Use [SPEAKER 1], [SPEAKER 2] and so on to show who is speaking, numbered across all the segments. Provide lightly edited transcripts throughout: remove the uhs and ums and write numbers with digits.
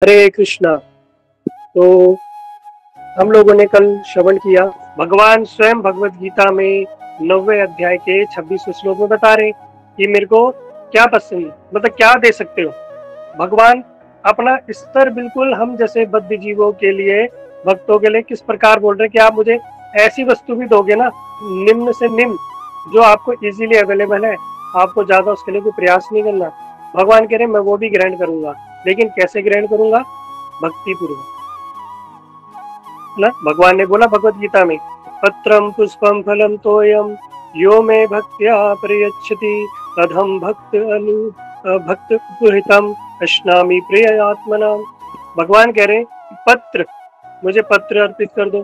[SPEAKER 1] हरे कृष्णा। तो हम लोगों ने कल श्रवण किया, भगवान स्वयं भगवत गीता में 9वें अध्याय के 26वें श्लोक में बता रहे कि मेरे को क्या पसंद, मतलब क्या दे सकते हो। भगवान अपना स्तर बिल्कुल हम जैसे बद्ध जीवों के लिए, भक्तों के लिए किस प्रकार बोल रहे हैं कि आप मुझे ऐसी वस्तु भी दोगे ना, निम्न से निम्न, जो आपको इजीली अवेलेबल है, आपको ज्यादा उसके लिए कोई प्रयास नहीं करना। भगवान कह रहे मैं वो भी ग्रहण करूंगा, लेकिन कैसे ग्रहण करूंगा? भक्ति पूर्वक ना। भगवान ने बोला भगवत गीता में, पत्रम पुष्पम फलम तोयम यो में भक्त्या प्रयच्छति तदहम भक्त पुहितम अश्नामि प्रिय आत्मना। भगवान कह रहे पत्र, मुझे पत्र अर्पित कर दो।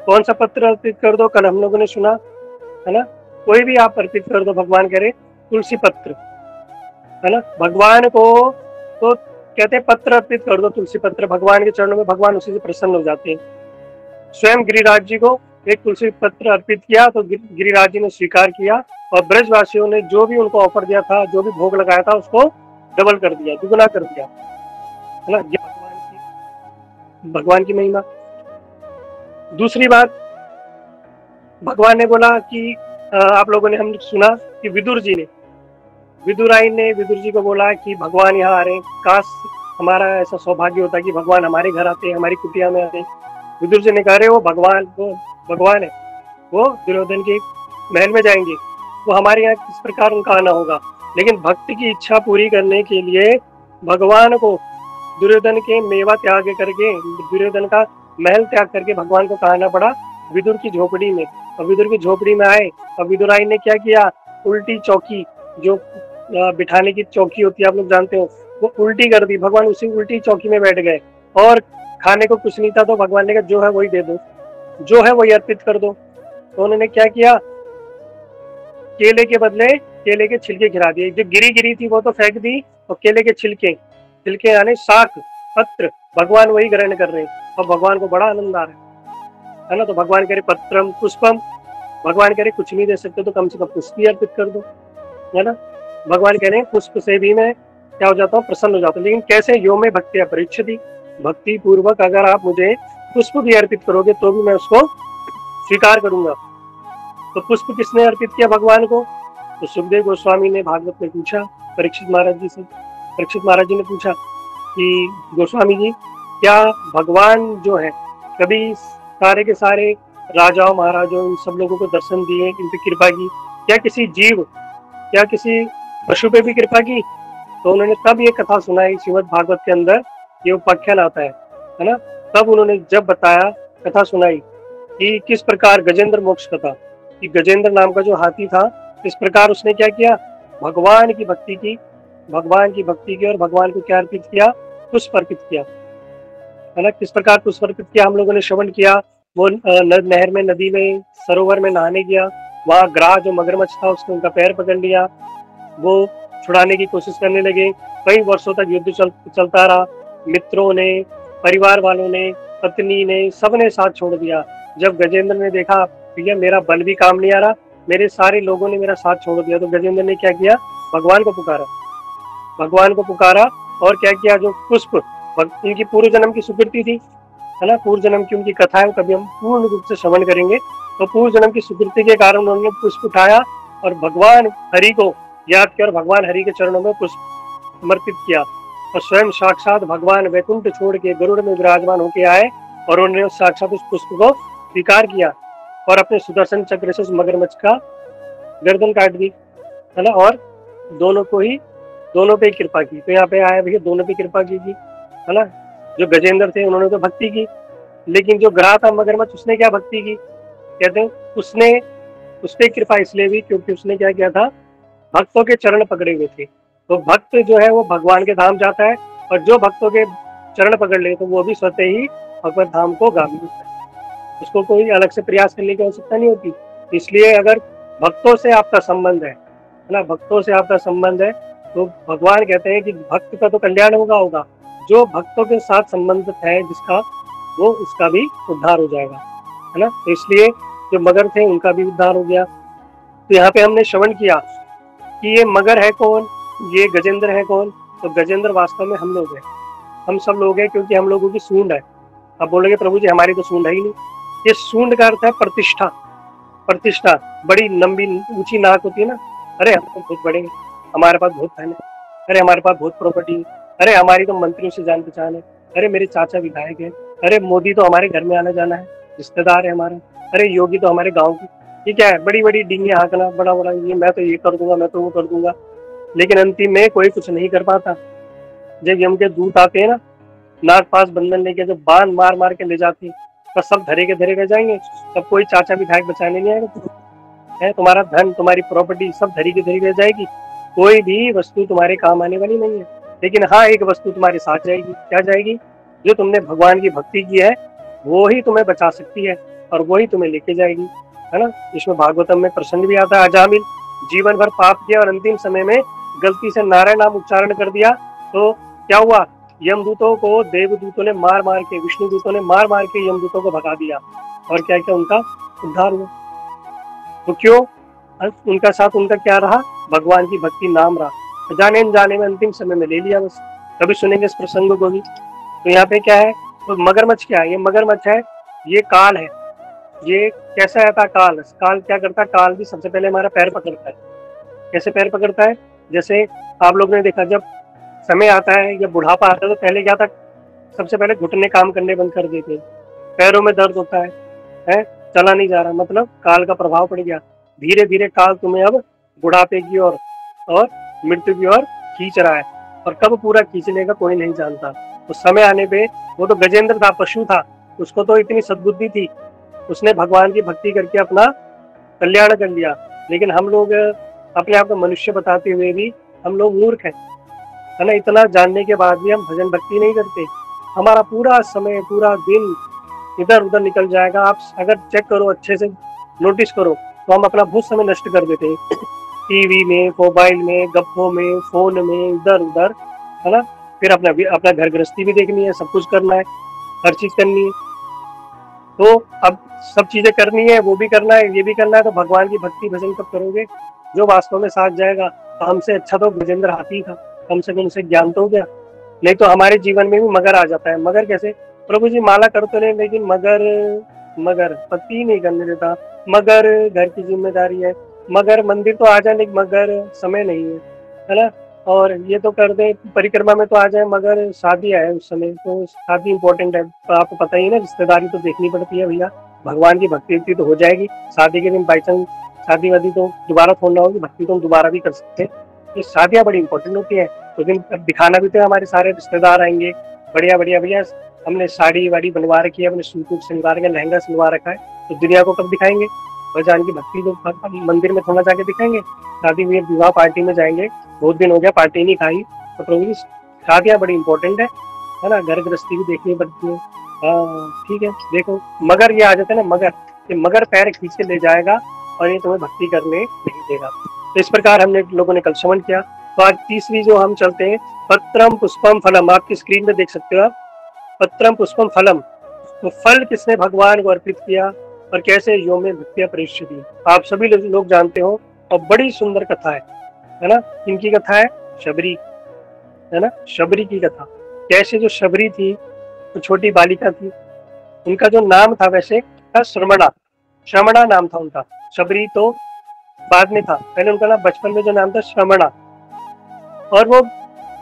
[SPEAKER 1] कौन सा पत्र अर्पित कर दो? कल हम लोगों ने सुना है ना, कोई भी आप अर्पित कर दो। भगवान कह रहे तुलसी पत्र, है ना। भगवान को तो कहते हैं पत्र अर्पित कर दो, तुलसी पत्र भगवान के चरणों में, भगवान उसी से प्रसन्न हो जाते हैं। स्वयं गिरिराज जी को एक तुलसी पत्र अर्पित किया तो गिरिराज जी ने स्वीकार किया, और ब्रजवासियों ने जो भी उनको ऑफर दिया था, जो भी भोग लगाया था, उसको डबल कर दिया, दुगुना कर दिया, है ना। ये भगवान की महिमा। दूसरी बात, भगवान ने बोला कि आप लोगों ने हम सुना कि विदुर जी को बोला कि भगवान यहाँ आ रहे हैं, काश हमारा ऐसा सौभाग्य होता कि भगवान हमारे घर आते, हमारी कुटिया में आते। विदुर जी ने कहा रहे वो भगवान है, वो दुर्योधन के महल में जाएंगे, वो हमारे यहाँ किस प्रकार उनका आना होगा। लेकिन भक्त की इच्छा पूरी करने के लिए भगवान को दुर्योधन के मेवा त्याग करके, दुर्योधन का महल त्याग करके भगवान को कहना पड़ा विदुर की झोपड़ी में। और विदुर की झोपड़ी में आए और विदुराई ने क्या किया, उल्टी चौकी, जो बिठाने की चौकी होती है आप लोग जानते हो, वो उल्टी कर दी। भगवान उसी उल्टी चौकी में बैठ गए, और खाने को कुछ नहीं था तो भगवान ने कहा जो है वही दे दो, जो है वही अर्पित कर दो। तो उन्होंने क्या किया, केले के बदले केले के छिलके गिरा दिए। जो गिरी थी वो तो फेंक दी, और केले के छिलके यानी शाक पत्र, भगवान वही ग्रहण कर रहे हैं, और भगवान को बड़ा आनंद आ रहा है ना। तो भगवान कह रहे पत्रम पुष्पम, भगवान कह रहे कुछ नहीं दे सकते तो कम से कम पुष्प ही अर्पित कर दो, है ना। भगवान कह रहे हैं पुष्प से भी मैं क्या हो जाता हूँ, प्रसन्न हो जाता हूँ। लेकिन कैसे? यो में भक्ति अपरिच्छति, भक्ति पूर्वक अगर आप मुझे पुष्प भी अर्पित करोगे तो भी मैं उसको स्वीकार करूंगा। तो पुष्प किसने अर्पित किया भगवान को? तो सुखदेव गोस्वामी ने भागवत में पूछा परीक्षित महाराज जी से। परीक्षित महाराज जी ने पूछा कि गोस्वामी जी, क्या भगवान जो है कभी सारे के सारे राजाओं महाराजों इन सब लोगों को दर्शन दिए, इन पे कृपा की? क्या किसी जीव, क्या किसी पशु पे भी कृपा की? तो उन्होंने तब ये कथा सुनाई, श्रीमद् भागवत के अंदर ये उपाख्यान आता है ना। तब उन्होंने जब बताया, कथा सुनाई कि किस प्रकार गजेंद्र मोक्ष कथा, कि गजेंद्र नाम का जो हाथी था, इस प्रकार उसने क्या किया, भगवान की भक्ति की, और भगवान को क्या अर्पित किया, पुष्प अर्पित किया, है ना। किस प्रकार पुष्प अर्पित किया हम लोगों ने श्रवण किया। वो नहर में, नदी में, सरोवर में नहाने गया, वहां ग्राह जो मगरमच्छ था उसने उनका पैर पकड़ लिया, वो छुड़ाने की कोशिश करने लगे। कई वर्षों तक युद्ध चलता रहा, मित्रों ने, परिवार वालों ने, पत्नी ने, सबने साथ छोड़ दिया। जब गजेंद्र ने देखा भैया मेरा बल भी काम नहीं आ रहा, मेरे सारे लोगों ने मेरा साथ छोड़ दिया, तो गजेंद्र ने क्या किया, भगवान को पुकारा, और क्या किया, जो पुष्प उनकी पूर्व जन्म की सुकृति थी, है ना, पूर्व जन्म की उनकी कथा है, कभी हम पूर्ण रूप से श्रवण करेंगे। तो पूर्व जन्म की सुकृति के कारण उन्होंने पुष्प उठाया और भगवान हरि को याद किया, और भगवान हरि के चरणों में पुष्प समर्पित किया। और स्वयं साक्षात भगवान वैकुंठ छोड़ के गरुड़ में विराजमान होके आए, और उन्होंने साक्षात उस पुष्प को स्वीकार किया, और अपने सुदर्शन चक्र से उस मगरमच्छ का गर्दन काट दी, है ना। और दोनों पे कृपा की। तो यहाँ पे आया भैया दोनों पे कृपा की, है ना। जो गजेंद्र थे उन्होंने तो भक्ति की, लेकिन जो ग्राह था मगरमच्छ, उसने क्या भक्ति की? कहते हैं उसने, उस पर कृपा इसलिए भी क्योंकि उसने क्या किया था, भक्तों के चरण पकड़े हुए थे। तो भक्त जो है वो भगवान के धाम जाता है, और जो भक्तों के चरण पकड़ ले तो वो भी स्वतः ही भगवत धाम को गामी होता है, उसको कोई अलग से प्रयास करने की आवश्यकता नहीं होती। इसलिए अगर भक्तों से आपका संबंध है ना, भक्तों से आपका संबंध है, तो भगवान कहते हैं कि भक्त का तो कल्याण होगा, जो भक्तों के साथ संबंधित है जिसका, वो उसका भी उद्धार हो जाएगा, है ना। तो इसलिए जो मगर थे उनका भी उद्धार हो गया। तो यहाँ पे हमने श्रवण किया कि ये मगर है कौन, ये गजेंद्र है कौन? तो गजेंद्र वास्तव में हम लोग हैं, हम सब लोग हैं क्योंकि हम लोगों की सूंड है। अब बोलोगे प्रभु जी हमारी तो सूंड है ही नहीं। ये सूंड का अर्थ है प्रतिष्ठा। प्रतिष्ठा, बड़ी लंबी ऊंची नाक होती है ना, अरे हम तो बहुत बड़े हैं, हमारे पास बहुत धन है, अरे हमारे पास बहुत प्रॉपर्टी है, अरे हमारी तो मंत्रियों से जान पहचान है, अरे मेरे चाचा विधायक है, अरे मोदी तो हमारे घर में आना जाना है, रिश्तेदार है हमारा, अरे योगी तो हमारे गाँव की। ये क्या है, बड़ी बड़ी डींगे हाँकना, बड़ा बड़ा ये मैं तो ये कर दूंगा, मैं तो वो कर दूंगा, लेकिन अंतिम में कोई कुछ नहीं कर पाता। जब यम के दूत आते हैं ना, नाग पास बंधन लेके जो बांध मार मार के ले जाती, तो सब धरे के धरे रह जाएंगे, तब कोई चाचा विधायक बचाने नहीं आएगा। है तुम्हारा धन, तुम्हारी प्रॉपर्टी सब धरी की धरी रह जाएगी, कोई भी वस्तु तुम्हारे काम आने वाली नहीं है। लेकिन हाँ, एक वस्तु तुम्हारे साथ जाएगी। क्या जाएगी? जो तुमने भगवान की भक्ति की है वो ही तुम्हें बचा सकती है और वो ही तुम्हें लेके जाएगी, है ना। इसमें भागवतम में प्रसंग भी आता है, अजामिल जीवन भर पाप किया और अंतिम समय में गलती से नारायण नाम उच्चारण कर दिया, तो क्या हुआ? यमदूतों को देवदूतों ने मार मार के, विष्णु दूतों ने मार मार के यमदूतों को भगा दिया, और क्या क्या उनका उद्धार हुआ। तो क्यों? उनका साथ उनका क्या रहा? भगवान की भक्ति नाम रहा। जाने जाने में अंतिम समय में ले लिया बस। कभी सुनेंगे इस प्रसंग को भी। तो यहाँ पे क्या है? तो मगरमच्छ क्या है? ये मगरमच्छ है, ये काल है। ये कैसा रहता काल? काल क्या करता? काल भी सबसे पहले हमारा पैर पकड़ता है। कैसे पैर पकड़ता है? जैसे आप लोग ने देखा, जब समय आता है या बुढ़ापा आता है तो पहले क्या था? सबसे पहले घुटने काम करने बंद कर देते हैं, पैरों में दर्द होता है, चला नहीं जा रहा, मतलब काल का प्रभाव पड़ गया। धीरे धीरे काल तुम्हें अब बुढ़ापे की ओर और मृत्यु की ओर खींच रहा है, और कब पूरा खींच लेगा कोई नहीं जानता। तो समय आने पे, वो तो गजेंद्र था, पशु था, उसको तो इतनी सद्बुद्धि थी, उसने भगवान की भक्ति करके अपना कल्याण कर लिया। लेकिन हम लोग अपने आप को मनुष्य बताते हुए भी हम लोग मूर्ख हैं, है ना। इतना जानने के बाद भी हम भजन भक्ति नहीं करते। हमारा पूरा समय, पूरा दिन इधर उधर निकल जाएगा। आप अगर चेक करो, अच्छे से नोटिस करो, तो हम अपना बहुत समय नष्ट कर देते हैं टीवी में, मोबाइल में, गप्पों में, फोन में, इधर उधर, है ना। फिर अपना घर गृहस्थी भी देखनी है, सब कुछ करना है, हर चीज करनी है। तो अब सब चीजें करनी है, वो भी करना है, ये भी करना है, तो भगवान की भक्ति भजन कब करोगे? जो वास्तव में साथ जाएगा। तो हमसे अच्छा तो गजेंद्र हाथी था, कम से कम उनसे ज्ञान तो हो गया। नहीं तो हमारे जीवन में भी मगर आ जाता है। मगर कैसे? प्रभु जी माला कर तो ले, लेकिन मगर पति नहीं करने देता, मगर घर की जिम्मेदारी है, मगर मंदिर तो आ जाए, लेकिन मगर समय नहीं है ना। और ये तो कर दे, परिक्रमा में तो आ जाए, मगर शादी है उस समय, तो शादी इंपॉर्टेंट है। तो आपको पता ही ना, रिश्तेदारी तो देखनी पड़ती है भैया। भगवान की भक्ति तो हो जाएगी, शादी के दिन बाई चांस शादी वादी तो दोबारा थोड़ा होगी, भक्ति तो हम दोबारा भी कर सकते हैं। ये शादियाँ बड़ी इंपॉर्टेंट होती है। तो दिन दिखाना भी तो हमारे सारे रिश्तेदार आएंगे, बढ़िया बढ़िया भैया हमने साड़ी वाड़ी बनवा रखी है, हमने सूट सिलवा रखा है, लहंगा सिलवा रखा है, तो दुनिया को कब दिखाएंगे? भगवान की भक्ति तो मंदिर में थोड़ा जाके दिखाएंगे। शादी में, विवाह पार्टी में जाएंगे, बहुत दिन हो गया पार्टी नहीं खाई, तो प्रभु जी शादियाँ बड़ी इंपॉर्टेंट है ना। घर गृहस्थी भी देखनी पड़ती है। हाँ ठीक है। देखो मगर ये आ जाता है ना, मगर पैर खींच के ले जाएगा और ये तुम्हें भक्ति करने नहीं देगा। तो इस प्रकार हमने लोगों ने कल श्रवण किया। तो आज तीसरी जो हम चलते हैं, पत्रम पुष्पम फलम। आपकी स्क्रीन पे देख सकते हो आप, पत्रम पुष्पम फलम। तो फल किसने भगवान को अर्पित किया और कैसे यो में भक्तियां परीक्षित, आप सभी लोग जानते हो। और बड़ी सुंदर कथा है ना। इनकी कथा है शबरी, है ना, शबरी की कथा। कैसे जो शबरी थी, तो छोटी बालिका थी, उनका जो नाम था वैसे था श्रमणा, श्रमणा नाम था उनका। शबरी तो बाद में था, पहले उनका नाम बचपन में जो नाम था श्रमणा। और वो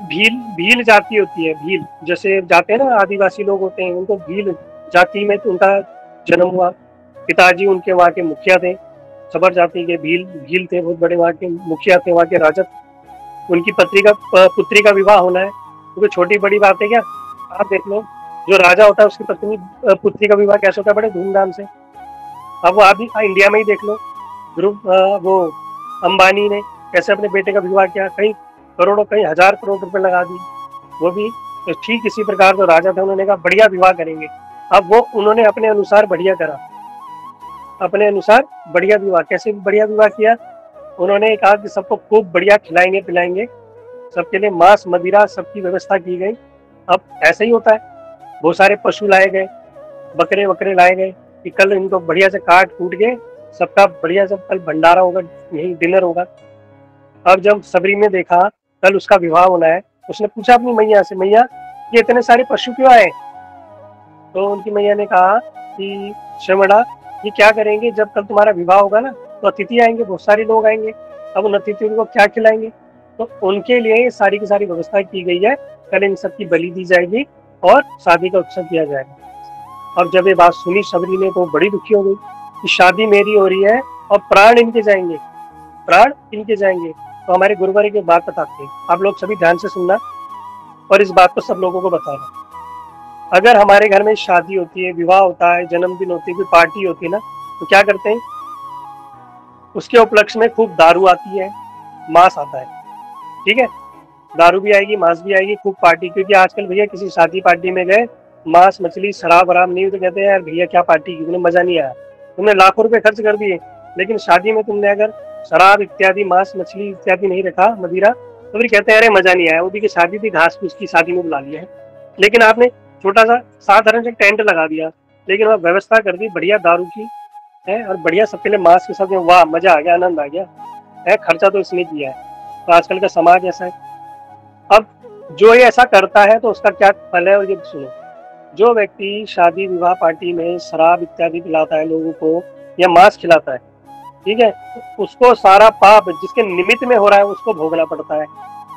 [SPEAKER 1] भील जाति होती है, भील जैसे जाते हैं ना आदिवासी लोग होते हैं, उनको भील जाति में तो उनका जन्म हुआ। पिताजी उनके वहाँ के मुखिया थे, सबर जाति के भील थे, बहुत बड़े वहाँ के मुखिया थे, वहाँ के राजा। उनकी पुत्री का विवाह होना है, क्योंकि छोटी बड़ी बात है क्या? आप देख लो, जो राजा होता है उसकी पुत्री का विवाह कैसे होता है? बड़े धूमधाम से। अब वो आप इंडिया में ही देख लो, वो अंबानी ने कैसे अपने बेटे का विवाह किया, कई करोड़ों, कई हजार करोड़ रुपए लगा दिए। वो भी तो ठीक इसी प्रकार जो राजा थे, उन्होंने कहा बढ़िया विवाह करेंगे। अब वो उन्होंने अपने अनुसार बढ़िया करा, अपने अनुसार बढ़िया विवाह। कैसे बढ़िया विवाह किया? उन्होंने कहा कि सबको खूब बढ़िया खिलाएंगे पिलाएंगे, सबके लिए मांस मदिरा सबकी व्यवस्था की गई। अब ऐसे ही होता है, बहुत सारे पशु लाए गए, बकरे वकरे लाए गए कि कल इनको बढ़िया से काट कूट के सबका बढ़िया से कल भंडारा होगा, यही डिनर होगा। अब जब सबरी ने देखा कल उसका विवाह होना है, उसने पूछा अपनी मैया से, मैया ये इतने सारे पशु क्यों आए? तो उनकी मैया ने कहा कि श्रवणा, ये क्या करेंगे, जब कल तुम्हारा विवाह होगा ना तो अतिथि आएंगे, बहुत सारे लोग आएंगे, अब उन अतिथियों को क्या खिलाएंगे? तो उनके लिए ये सारी की सारी व्यवस्था की गई है, कल इन सबकी बलि दी जाएगी और शादी का उत्सव किया जाएगा। अब जब ये बात सुनी शबरी ने तो बड़ी दुखी हो गई कि शादी मेरी हो रही है और प्राण इनके जाएंगे, प्राण इनके जाएंगे। तो हमारे गुरुवारी की बात बताते हैं, आप लोग सभी ध्यान से सुनना और इस बात को सब लोगों को बताना। अगर हमारे घर में शादी होती है, विवाह होता है, जन्मदिन होती है, कोई पार्टी होती है ना, तो क्या करते हैं, उसके उपलक्ष्य में खूब दारू आती है, मांस आता है, ठीक है, दारू भी आएगी, मांस भी आएगी, खूब पार्टी। क्योंकि आजकल भैया किसी शादी पार्टी में गए, मांस मछली शराब वराब नहीं, तो कहते हैं यार भैया क्या पार्टी की, तुमने मजा नहीं आया, तुमने लाखों रुपए खर्च कर दिए, लेकिन शादी में तुमने अगर शराब इत्यादि, मांस मछली इत्यादि नहीं रखा, मदिरा, तो फिर कहते हैं अरे मजा नहीं आया, वो भी कि शादी थी, घास फूस की शादी में बुला लिया है। लेकिन आपने छोटा सा साधारण से टेंट लगा दिया, लेकिन वह व्यवस्था कर दी बढ़िया दारू की है और बढ़िया सबके लिए मांस के साथ, वाह मजा आ गया, आनंद आ गया है, खर्चा तो इसने किया है। तो आजकल का समाज ऐसा है। अब जो ये ऐसा करता है तो उसका क्या फल है, और ये सुनो, जो व्यक्ति शादी विवाह पार्टी में शराब इत्यादि पिलाता है लोगों को या मांस खिलाता है, ठीक है, तो उसको सारा पाप जिसके निमित्त में हो रहा है उसको भोगना पड़ता है।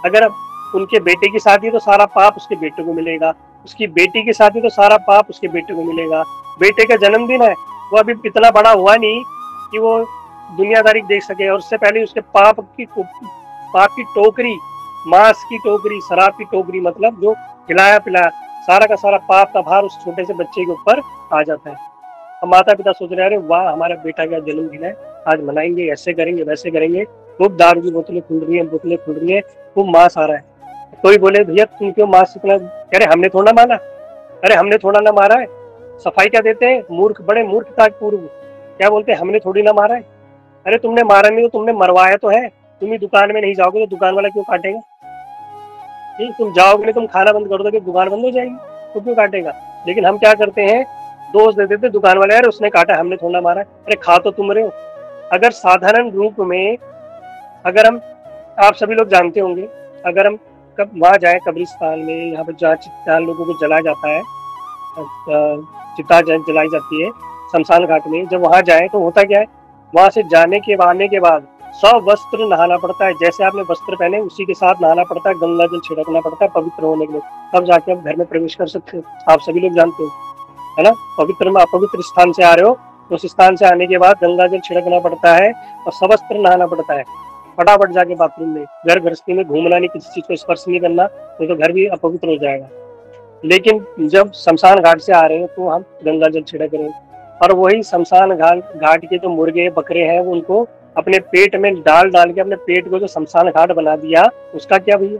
[SPEAKER 1] अगर उनके बेटे की शादी तो सारा पाप उसके बेटे को मिलेगा, उसकी बेटी की शादी तो सारा पाप उसके बेटे को मिलेगा, बेटे का जन्मदिन है, वो अभी इतना बड़ा हुआ नहीं कि वो दुनियादारी देख सके, और उससे पहले उसके पाप की टोकरी, मांस की टोकरी, शराब की टोकरी, मतलब जो खिलाया पिलाया, सारा का सारा पाप का भार उस छोटे से बच्चे के ऊपर आ जाता है। अब माता पिता सोच रहे हैं अरे वाह हमारा बेटा का जन्मदिन है, आज मनाएंगे, ऐसे करेंगे वैसे करेंगे, खूब दारू की बोतलें खुल रही हैं, बोतलें खुल रही हैं, खूब मांस आ रहा है। कोई बोले भैया तुम क्यों मांस इतना, अरे हमने थोड़ा माना, अरे हमने थोड़ा ना मारा है, सफाई क्या देते हैं, मूर्ख, बड़े मूर्खता पूर्व क्या बोलते हैं, हमने थोड़ी ना मारा है। अरे तुमने मारा नहीं तो तुमने मरवाया तो है, तुम ही दुकान में नहीं जाओगे तो दुकान वाला क्यों काटेगा, ठीक, तुम जाओगे नहीं, तुम खाना बंद कर दोगे दुकान बंद हो जाएगी, तो क्यों काटेगा। लेकिन हम क्या करते हैं, दोष दे देते दुकान वाले, अरे उसने काटा, हमने थोड़ा मारा है, अरे खा तो तुम रहे हो। अगर साधारण रूप में, अगर हम, आप सभी लोग जानते होंगे, अगर हम कब वहाँ जाए कब्रिस्तान में, यहाँ पर जहाँ चिता लोगों को जलाया जाता है, चिता जलाई जाती है शमशान घाट में, जब वहाँ जाए तो होता क्या है, वहाँ से जाने के आने के बाद सब वस्त्र नहाना पड़ता है, जैसे आपने वस्त्र पहने उसी के साथ नहाना पड़ता है, गंगा जल छिड़कना पड़ता है पवित्र होने के लिए, तब जाके आप घर में प्रवेश कर सकते हो। आप सभी लोग जानते हो, है ना, पवित्र में अपवित्र स्थान से आ रहे हो, उस स्थान से आने के बाद गंगा जल छिड़कना पड़ता है और सवस्त्र नहाना पड़ता है, फटाफट जाके बाथरूम में, घर गृहस्थी में घूमना नहीं, किसी चीज को स्पर्श नहीं करना, नहीं तो घर भी अपवित्र हो जाएगा। लेकिन जब शमशान घाट से आ रहे हैं तो हम गंगा जल छिड़क रहे हैं, और वही शमशान घाट के जो मुर्गे बकरे हैं वो उनको अपने पेट में डाल के अपने पेट को जो शमशान घाट बना दिया, उसका क्या भैया,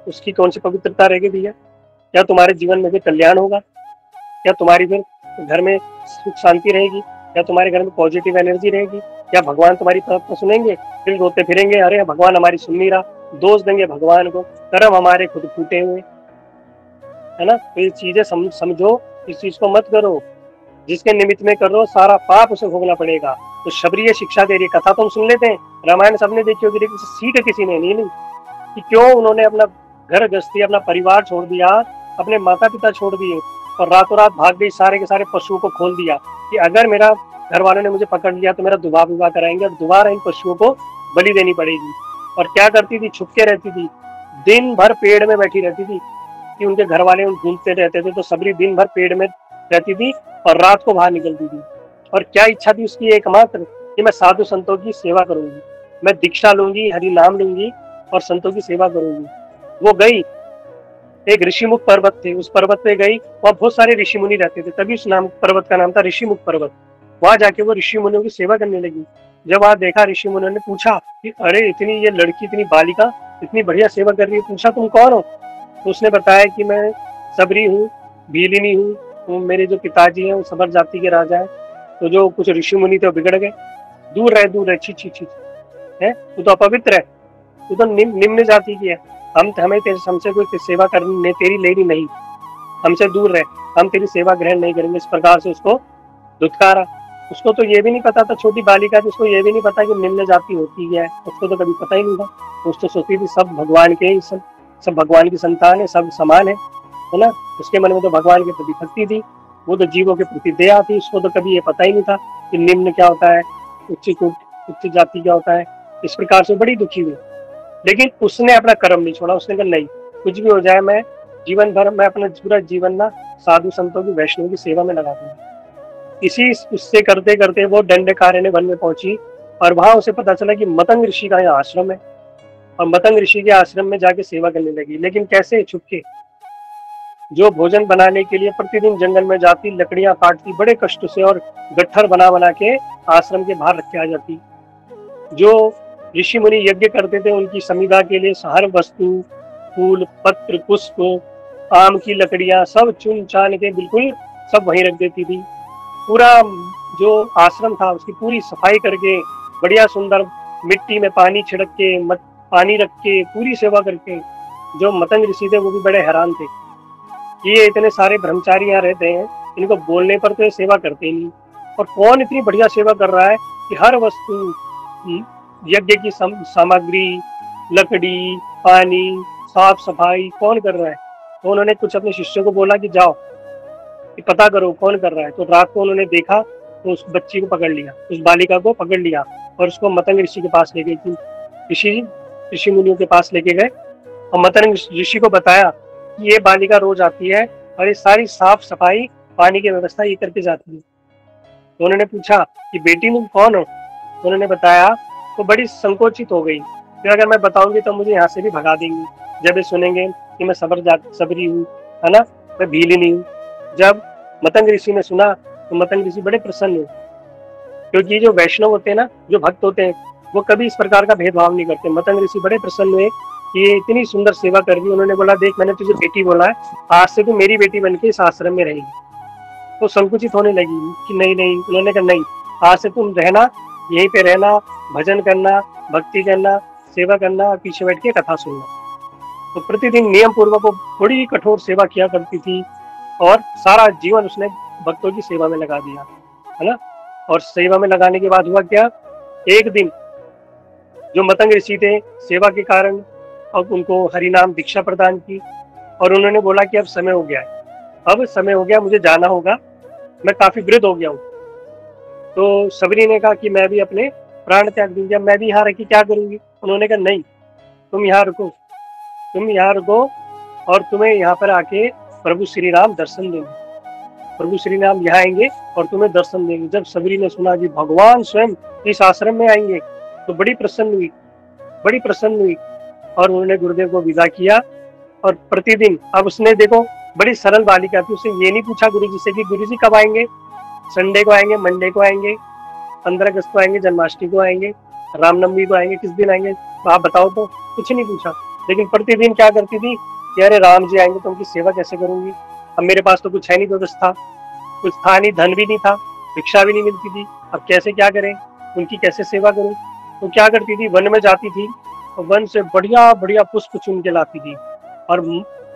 [SPEAKER 1] उसकी कौन सी पवित्रता रहेगी भैया? क्या तुम्हारे जीवन में भी कल्याण होगा? क्या तुम्हारी फिर घर में सुख शांति रहेगी? क्या तुम्हारे घर में पॉजिटिव एनर्जी रहेगी? क्या भगवान तुम्हारी तरफ तो सुनेंगे? फिर रोते फिरेंगे अरे भगवान हमारी सुन नहीं रहा, दोष देंगे भगवान को, कर्म हमारे खुद फूटे हुए, है ना। तो ये चीजें समझो, इस चीज को मत करो, जिसके निमित्त में कर रहे सारा पाप उसे भोगना पड़ेगा। तो शबरी शिक्षा दे रही, कथा तो हम सुन लेते हैं, रामायण सबने देखी होगी, लेकिन सीख किसी ने नहीं कि क्यों उन्होंने अपना घर गृहस्थी, अपना परिवार छोड़ दिया, अपने माता पिता छोड़ दिए और रातों रात भाग गई, सारे के सारे पशुओं को खोल दिया कि अगर मेरा घर वालों ने मुझे पकड़ लिया तो मेरा दुबार विवाह कराएंगे और दोबारा इन पशुओं को बलि देनी पड़ेगी। और क्या करती थी, छुपके रहती थी, दिन भर पेड़ में बैठी रहती थी कि उनके घर वाले ढूंढते रहते थे, तो सबरी दिन भर पेड़ में रहती थी और रात को बाहर निकलती थी। और क्या इच्छा थी उसकी एकमात्र, कि मैं साधु संतों की सेवा करूंगी, मैं दीक्षा लूंगी, हरि नाम लूंगी और संतों की सेवा करूंगी। वो गई, एक ऋषिमुख पर्वत थे, उस पर्वत पे गई, वहाँ बहुत सारे ऋषि मुनि रहते थे, तभी उस नाम पर्वत का नाम था ऋषिमुख पर्वत। वहां जाके वो ऋषि मुनियों की सेवा करने लगी। जब वहां देखा, ऋषि मुनियों ने पूछा कि अरे इतनी ये लड़की, इतनी बालिका इतनी बढ़िया सेवा कर रही है, पूछा तुम कौन हो? तो उसने बताया कि मैं सबरी हूँ, भीलिनी हूँ, तो मेरे जो पिताजी हैं वो सबर जाति के राजा है, तो जो कुछ ऋषि मुनि थे वो बिगड़ गए, दूर रहे, छी छी छी है, तू तो अपवित्र है, तू तो निम्न जाति की है, हमसे कोई सेवा करने तेरी लेनी नहीं, हमसे दूर रहे, हम तेरी सेवा ग्रहण नहीं करेंगे। इस प्रकार से उसको धुतकारा। उसको तो ये भी नहीं पता था, छोटी बालिका थी, उसको ये भी नहीं पता कि निम्न जाति होती है, उसको तो कभी पता ही नहीं था। उसको सोचती थी सब भगवान के, सब भगवान की संतान है, सब समान है, है ना। उसके मन में तो भगवान के प्रति भक्ति थी, वो तो जीवों के प्रति दया थी, उसको तो कभी ये पता ही नहीं था कि निम्न क्या होता है, उच्च जाति क्या होता है। इस प्रकार से बड़ी दुखी हुई, लेकिन उसने अपना कर्म नहीं छोड़ा। उसने कहा नहीं, कुछ भी हो जाए मैं जीवन भर मैं अपना पूरा जीवन ना साधु संतों की, वैष्णव की सेवा में लगा दूंगा। इसी उससे करते करते वो दंडकारण्य वन में पहुंची, और वहां उसे पता चला कि मतंग ऋषि का यहाँ आश्रम है, और मतंग ऋषि के आश्रम में जाके सेवा करने लगी। लेकिन कैसे? छुपके। जो भोजन बनाने के लिए प्रतिदिन जंगल में जाती, लकड़ियां काटती बड़े कष्ट से, और गट्ठर बना बना के आश्रम के बाहर रख के आ जाती। जो ऋषि मुनि यज्ञ करते थे उनकी समिधा के लिए हर वस्तु, फूल, पत्र, पुष्प, आम की लकड़ियां सब चुन चान के बिल्कुल सब वहीं रख देती थी। पूरा जो आश्रम था उसकी पूरी सफाई करके, बढ़िया सुंदर मिट्टी में पानी छिड़क के, पानी रख के, पूरी सेवा करके। जो मतंग ऋषि थे वो भी बड़े हैरान थे कि ये इतने सारे ब्रह्मचारी यहाँ रहते हैं, इनको बोलने पर तो ये सेवा करते ही नहीं, और कौन इतनी बढ़िया सेवा कर रहा है कि हर वस्तु, यज्ञ की सामग्री, लकड़ी, पानी, साफ सफाई कौन कर रहा है। तो उन्होंने कुछ अपने शिष्यों को बोला कि जाओ कि पता करो कौन कर रहा है। तो रात को उन्होंने देखा, तो उस बच्ची को पकड़ लिया, उस बालिका को पकड़ लिया, और उसको मतंग ऋषि के पास ले गई थी। ऋषि मुनियों के पास लेके गए, और मतंग ऋषि को बताया कि ये बालिका रोज आती है और ये सारी साफ सफाई, पानी की व्यवस्था ये करके जाती है। तो उन्होंने पूछा कि बेटी तुम कौन हो? तो उन्होंने बताया, तो बड़ी संकोचित हो गई, फिर अगर मैं बताऊंगी तो मुझे यहाँ से भी भगा देंगी, जब ये सुनेंगे कि मैं सबरी हूँ, है ना, मैं भीलिनी हूँ। जब मतंग ऋषि ने सुना तो मतंग ऋषि बड़े प्रसन्न हुए, क्योंकि जो वैष्णव होते हैं ना, जो भक्त होते हैं, वो कभी इस प्रकार का भेदभाव नहीं करते। मतंग ऋषि बड़े प्रसन्न हुए कि ये इतनी सुंदर सेवा कर रही। उन्होंने बोला, देख मैंने तुझे बेटी बोला है, आज से तू मेरी बेटी बन के इस आश्रम में रहेगी। तो संकुचित होने लगी कि नहीं नहीं। उन्होंने कहा नहीं, आज से तुम रहना, यहीं पे रहना, भजन करना, भक्ति करना, सेवा करना, और पीछे बैठ के कथा सुनना। तो प्रतिदिन नियम पूर्वक वो बड़ी कठोर सेवा किया करती थी, और सारा जीवन उसने भक्तों की सेवा में लगा दिया, है ना। और सेवा में लगाने के बाद हुआ क्या, एक दिन जो मतंग ऋषि थे, सेवा के कारण अब उनको हरिनाम दीक्षा प्रदान की, और उन्होंने बोला कि अब समय हो गया है, अब समय हो गया, मुझे जाना होगा, मैं काफी वृद्ध हो गया हूँ। तो सबरी ने कहा कि मैं भी अपने प्राण त्याग दूंगी, मैं भी यहाँ रह के क्या करूंगी। उन्होंने कहा नहीं, तुम यहाँ रुको, तुम यहाँ रुको, और तुम्हें यहाँ पर आके प्रभु श्री राम दर्शन देंगे, प्रभु श्री राम यहाँ आएंगे और तुम्हें दर्शन देंगे। जब सबरी ने सुना कि भगवान स्वयं इस आश्रम में आएंगे, तो बड़ी प्रसन्न हुई, बड़ी प्रसन्न हुई, और उन्होंने गुरुदेव को विदा किया। और प्रतिदिन, अब उसने देखो बड़ी सरल बालिका थी, उसे ये नहीं पूछा गुरु जी से कि गुरु जी कब आएंगे, संडे को आएंगे, मंडे को आएंगे, 15 अगस्त को आएंगे, जन्माष्टमी को आएंगे, रामनवमी को आएंगे, किस दिन आएंगे आप बताओ। तो कुछ नहीं पूछा, लेकिन प्रतिदिन क्या करती थी कि अरे राम जी आएंगे तो उनकी सेवा कैसे करूंगी, अब मेरे पास तो कुछ है नहीं व्यवस्था, कुछ था नहीं, धन भी नहीं था, भिक्षा भी नहीं मिलती थी, अब कैसे क्या करें, उनकी कैसे सेवा करूं। तो क्या करती थी, वन में जाती थी, और वन से बढ़िया बढ़िया पुष्प चुन के लाती थी, और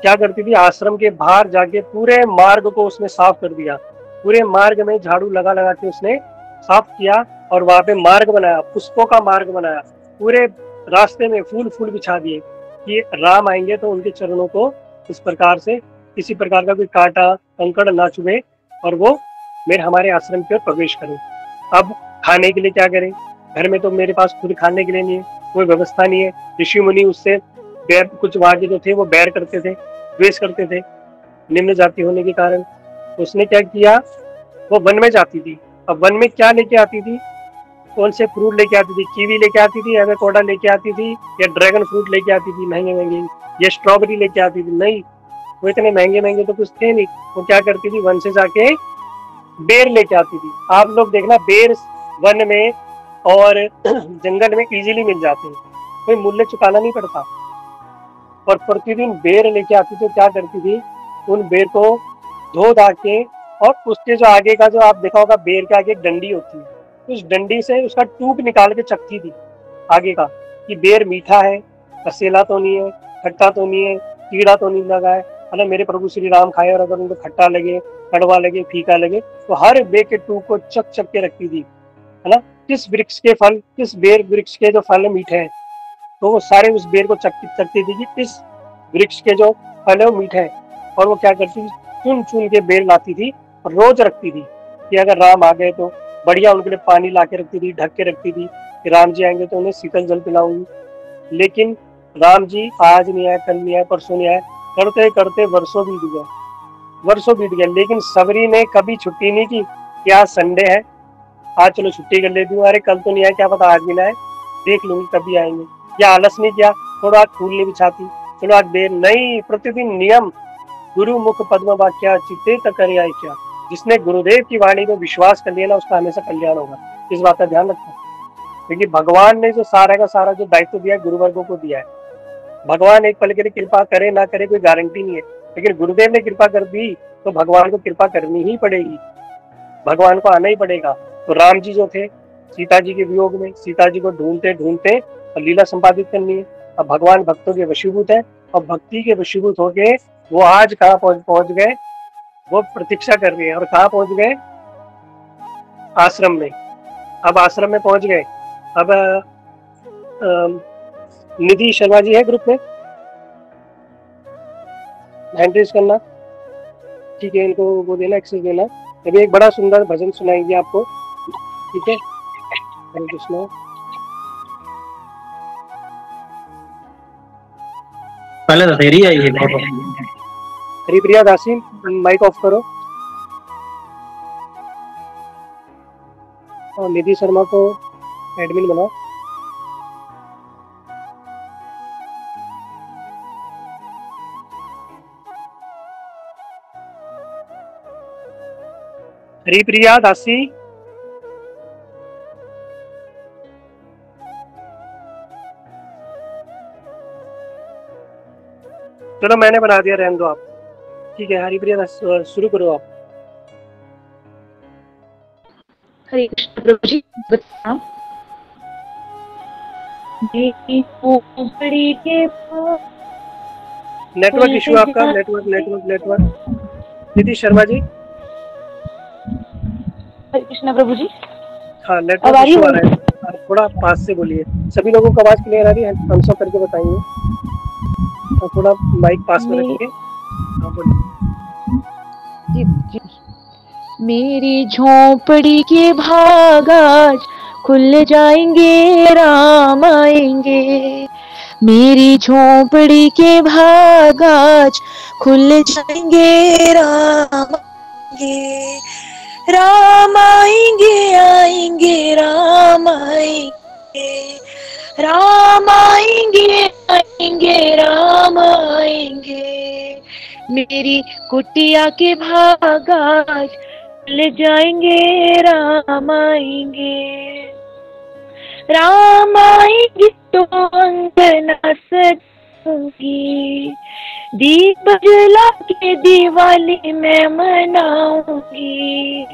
[SPEAKER 1] क्या करती थी, आश्रम के बाहर जाके पूरे मार्ग को उसने साफ कर दिया, पूरे मार्ग में झाड़ू लगा लगा के उसने साफ किया, और वहां पे मार्ग बनाया, पुष्पों का मार्ग बनाया, पूरे रास्ते में फूल फूल बिछा दिए कि राम आएंगे तो उनके चरणों को इस प्रकार से किसी प्रकार का कोई कांटा कंकड़ ना चुभे, और वो हमारे आश्रम की ओर प्रवेश करें। अब खाने के लिए क्या करें, घर में तो मेरे पास खुद खाने के लिए नहीं है, कोई व्यवस्था नहीं है। ऋषि मुनि उससे बैर, कुछ वहां के जो थे वो बैर करते थे, द्वेष करते थे, निम्न जाति होने के कारण। उसने क्या किया, वो वन में जाती थी। अब वन में क्या लेके आती थी, कौन से फ्रूट लेके आती थी, कीवी लेके आती थी, एवोकाडो लेके आती थी, या ड्रैगन फ्रूट लेके आती थी महंगे महंगे, या स्ट्रॉबेरी लेके आती थी, नहीं, वो इतने महंगे महंगे तो कुछ थे नहीं। वो क्या करती थी, वन से जाके बेर लेके आती थी। आप लोग देखना, बेर वन में और जंगल में इजीली मिल जाते हैं, कोई मूल्य चुकाना नहीं पड़ता। और प्रतिदिन बेर लेके आती थी, तो क्या करती थी, उन बेर को धो धा के, और उसके जो आगे का, जो आप देखा होगा बेर के आगे एक डंडी होती है, उस डंडी से उसका टूक निकाल के चखती थी आगे का, कि बेर मीठा है, कसेला तो नहीं है, खट्टा तो नहीं है, कीड़ा तो नहीं लगा है ना, मेरे प्रभु श्री राम खाए, और अगर उनको खट्टा लगे, कड़वा लगे, फीका लगे, तो हर बेर के टूक को चक चक के रखती थी, है ना। किस वृक्ष के फल, किस बेर वृक्ष के जो फल मीठे हैं, तो वो सारे उस बेर को चकती थी कि इस वृक्ष के जो फल है वो मीठे हैं, और वो क्या करती थी, चुन चुन के बेर लाती थी और रोज रखती थी कि अगर राम आ गए तो बढ़िया उनके लिए पानी ला के रखती थी, ढक के रखती थी कि राम जी आएंगे तो उन्हें शीतल जल पिलाऊंगी। लेकिन राम जी आज नहीं आए, कल नहीं आए, परसों नहीं आए, करते करते वर्षों बीत गए, वर्षों बीत गए। लेकिन सबरी ने कभी छुट्टी नहीं की कि आज संडे है, आज चलो छुट्टी कर लेती हूँ, अरे कल तो नहीं आए, क्या पता आज भी ना आए, देख लूंगी कभी आएंगे। या आलस नहीं किया, थोड़ा आज फूल नहीं बिछाती, चलो आज देर नहीं, प्रतिदिन नियम, गुरु मुख पद्म वाक्या चित्ते तक आय क्या। जिसने गुरुदेव की वाणी में विश्वास कर लिया ना, उसका हमेशा कल्याण होगा। इस बात का ध्यान रखना, क्योंकि भगवान ने जो सारा का सारा जो दायित्व दिया है गुरुवर्गों को दिया है। भगवान एक पल के लिए कृपा करे ना करे कोई गारंटी नहीं है, लेकिन गुरुदेव ने कृपा कर दी तो भगवान को कृपा करनी ही पड़ेगी, भगवान को आना ही पड़ेगा। तो राम जी जो थे, सीता जी के वियोग में सीता जी को ढूंढते ढूंढते और लीला संपादित करनी है। अब भगवान भक्तों के वशीभूत है, और भक्ति के वशीभूत होके वो आज कहाँ पहुंच गए, वो प्रतीक्षा कर रहे हैं। और कहाँ पहुंच गए, आश्रम में। अब आश्रम में पहुंच गए। अब निधि शर्मा जी है ग्रुप में, हैंड रेज करना, ठीक है, इनको वो देना, एक्सेस देना। अभी एक बड़ा सुंदर भजन सुनाएंगे आपको, ठीक है। हरे कृष्णा।
[SPEAKER 2] पहले तो तेरी आई है।
[SPEAKER 1] हरिप्रिया दासी, माइक ऑफ करो और निधि शर्मा को एडमिन बनाओ। हरिप्रिया दासी, चलो मैंने बना दिया, रहने दो आप, ठीक है। हरिप्रिया दासी शुरू करो आप।
[SPEAKER 3] हरे कृष्ण प्रभु जी, बताओ।
[SPEAKER 1] नेटवर्क इशू आपका, नेटवर्क। निधि शर्मा जी।
[SPEAKER 3] हरे कृष्ण प्रभु जी।
[SPEAKER 1] हाँ, नेटवर्क इशू आ रहा है, थोड़ा पास से बोलिए। सभी लोगों को आवाज क्लियर आ रही है? हम सब करके बताएंगे, और थोड़ा माइक पास में रखिए। हाँ बोलिए।
[SPEAKER 3] जी। मेरी झोपड़ी के भाग आज खुल जाएंगे, राम आएंगे। मेरी झोपड़ी के भाग आज खुल जाएंगे, राम आएंगे। राम आएंगे, आएंगे, राम आएंगे। राम आएंगे, आएंगे, राम आएंगे। मेरी कुटिया के भाग आज खुल जाएंगे, राम आएंगे। राम आएंगे तो अंगना सजाऊंगी, दीप जला के दिवाली मैं मनाऊंगी।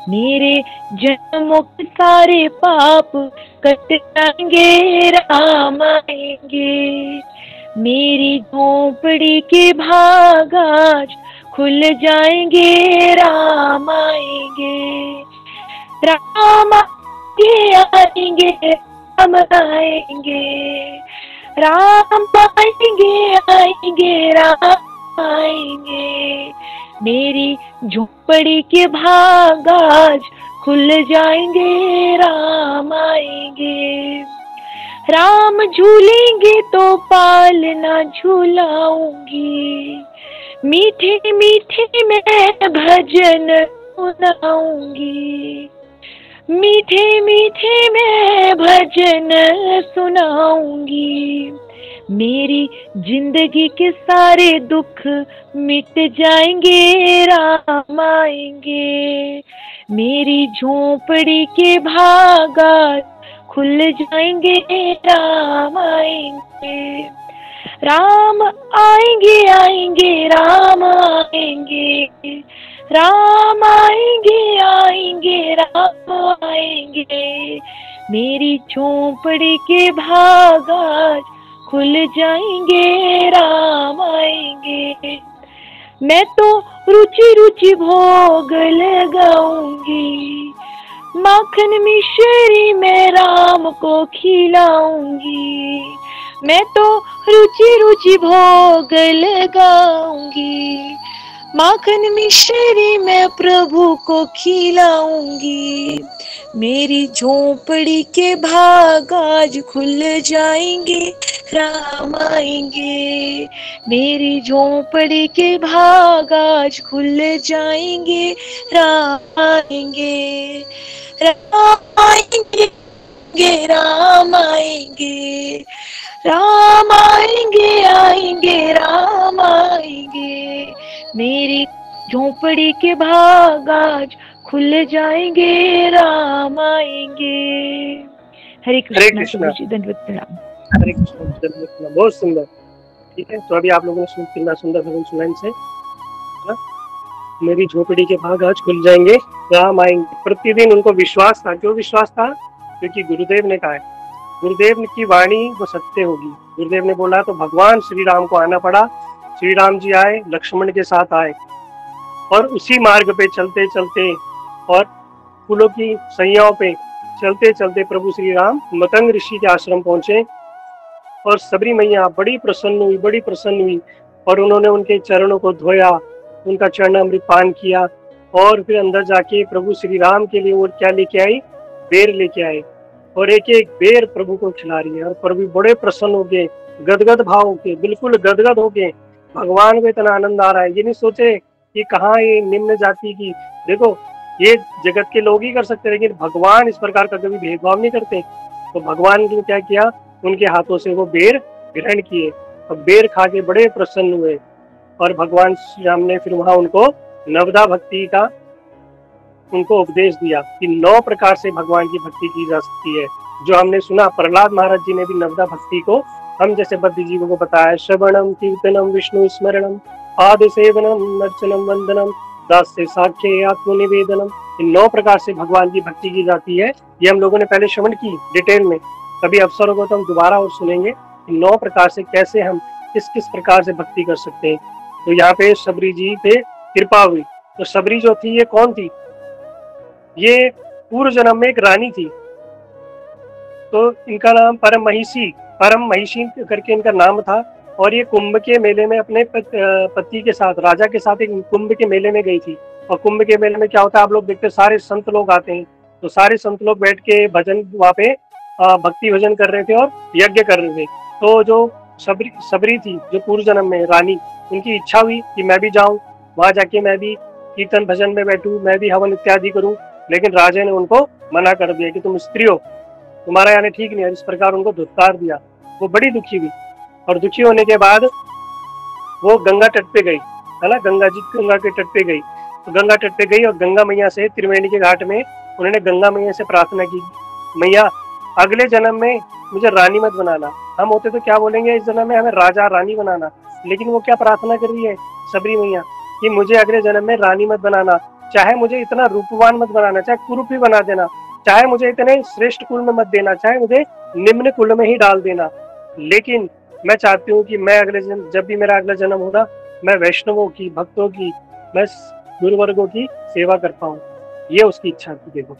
[SPEAKER 3] मेरे जन्मों के सारे पाप कट जाएंगे, राम आएंगे। मेरी झोपड़ी के भाग आज खुल जाएंगे, राम आएंगे। राम आएंगे, आएंगे, राम आएंगे। राम आएंगे, आएंगे, राम आएंगे। मेरी झोपड़ी के भाग आज खुल जाएंगे, राम आएंगे। राम झूलेंगे तो पालना झूलाऊंगी, मीठे मीठे मैं भजन सुनाऊंगी। मीठे मीठे मैं भजन सुनाऊंगी। मेरी जिंदगी के सारे दुख मिट जाएंगे, राम आएंगे। मेरी झोपड़ी के भाग खुल जाएंगे, राम आएंगे। राम आएंगे, आएंगे, राम आएंगे। राम आएंगे, आएंगे, राम आएंगे। मेरी झोपड़ी के भाग आज खुल जाएंगे, राम आएंगे। मैं तो रुचि रुचि भोग लगाऊंगी, माखन मिश्री मैं राम को खिलाऊंगी। मैं तो रुचि रुचि भोग लगाऊंगी, माखन मिश्री मैं प्रभु को खिलाऊंगी। मेरी झोपड़ी के भाग आज खुल जाएंगे, राम आएंगे। मेरी झोपड़ी के भाग आज खुल जाएंगे, राम आएंगे। राम आएंगे, राम आएंगे, राम आएंगे, आएंगे राम आएंगे। मेरी झोपड़ी के भाग आज खुल जाएंगे, राम आएंगे। हरे कृष्णा। प्रभु जी दंडवत प्रणाम।
[SPEAKER 1] हरे कृष्ण, दंडवत प्रणाम। बहुत सुंदर। ठीक है, तो अभी आप लोगों ने कितना सुंदर भजन सुना इनसे। मेरी झोपड़ी के भाग आज खुल जाएंगे, राम आएंगे। प्रतिदिन उनको विश्वास था। क्यों विश्वास था? क्योंकि गुरुदेव ने कहा है, गुरुदेव की वाणी वो सत्य होगी। गुरुदेव ने बोला तो भगवान श्री राम को आना पड़ा। श्री राम जी आए, लक्ष्मण के साथ आए, और उसी मार्ग पे चलते चलते और फूलों की सैयाओं पे चलते चलते प्रभु श्री राम मतंग ऋषि के आश्रम पहुंचे। और सबरी मैया बड़ी प्रसन्न हुई, बड़ी प्रसन्न हुई, और उन्होंने उनके चरणों को धोया, उनका चरणामृत पान किया, और फिर अंदर जाके प्रभु श्री राम के लिए वो क्या लेके आई? बेर लेके आए, और एक एक बेर प्रभु को खिला रही है। और प्रभु बड़े प्रसन्न हो गए, गदगद भाव हो गए, बिल्कुल गदगद हो गए। भगवान को इतना आनंद आ रहा है, ये नहीं सोचे कि कहाँ ये निम्न जाति की। देखो, ये जगत के लोग ही कर सकते, लेकिन भगवान इस प्रकार का कभी भेदभाव नहीं करते। तो भगवान ने क्या किया? उनके हाथों से वो बेर ग्रहण किए, और बेर खा के बड़े प्रसन्न हुए। और भगवान श्री राम ने फिर वहां उनको नवदा भक्ति का उनको उपदेश दिया कि 9 प्रकार से भगवान की भक्ति की जा सकती है। जो हमने सुना, प्रहलाद महाराज जी ने भी नवदा भक्ति को हम जैसे बद्ध जीवों को बताया। श्रवणम कीर्तनम विष्णु स्मरणम पाद सेवनम अर्चनम वंदनम दास्य साख्य आत्मनिवेदनम। इन 9 प्रकार से भगवान की भक्ति की जाती है। ये हम लोगों ने पहले श्रवण की डिटेल में, कभी अवसर होगा तो हम दोबारा और सुनेंगे इन 9 प्रकार से कैसे हम किस किस प्रकार से भक्ति कर सकते हैं। तो यहाँ पे सबरी जी पे कृपा हुई। तो सबरी जो थी, ये कौन थी? ये पूर्व जन्म में एक रानी थी। तो इनका नाम परम महिषी करके इनका नाम था। और ये कुंभ के मेले में अपने पति के साथ, राजा के साथ एक कुंभ के मेले में गई थी। और कुंभ के मेले में क्या होता है, आप लोग देखते, सारे संत लोग आते हैं। तो सारे संत लोग बैठ के भजन वहाँ पे भक्ति भजन कर रहे थे और यज्ञ कर रहे थे। तो जो सबरी थी, जो पूर्व जन्म में रानी, उनकी इच्छा हुई कि मैं भी जाऊं वहां, जाके मैं भी कीर्तन भजन में बैठूं, मैं भी हवन इत्यादि करूं। लेकिन राजा ने उनको मना कर दिया कि तुम स्त्री हो, तुम्हारा यानी ठीक नहीं है। इस प्रकार उनको धुतकार दिया। वो बड़ी दुखी हुई, और दुखी होने के बाद वो गंगा तट पे गई, है ना, गंगा के तट पे गई। तो गंगा तट पे गई और गंगा मैया से, त्रिवेणी के घाट में उन्होंने गंगा मैया से प्रार्थना की, मैया अगले जन्म में मुझे रानी मत बनाना। हम होते तो क्या बोलेंगे, इस जन्म में हमें राजा रानी बनाना। लेकिन वो क्या प्रार्थना कर रही है सबरी मैया, कि मुझे अगले जन्म में रानी मत बनाना, चाहे मुझे इतना रूपवान मत बनाना, चाहे कुरूप ही बना देना, चाहे मुझे इतने श्रेष्ठ कुल में मत देना, चाहे मुझे निम्न कुल में ही डाल देना। लेकिन मैं चाहती हूँ कि मैं अगले जन्म, जब भी मेरा अगला जन्म होगा, मैं वैष्णवों की, भक्तों की, मैं गुरुवर्गों की सेवा कर पाऊँ। ये उसकी इच्छा थी। देखो,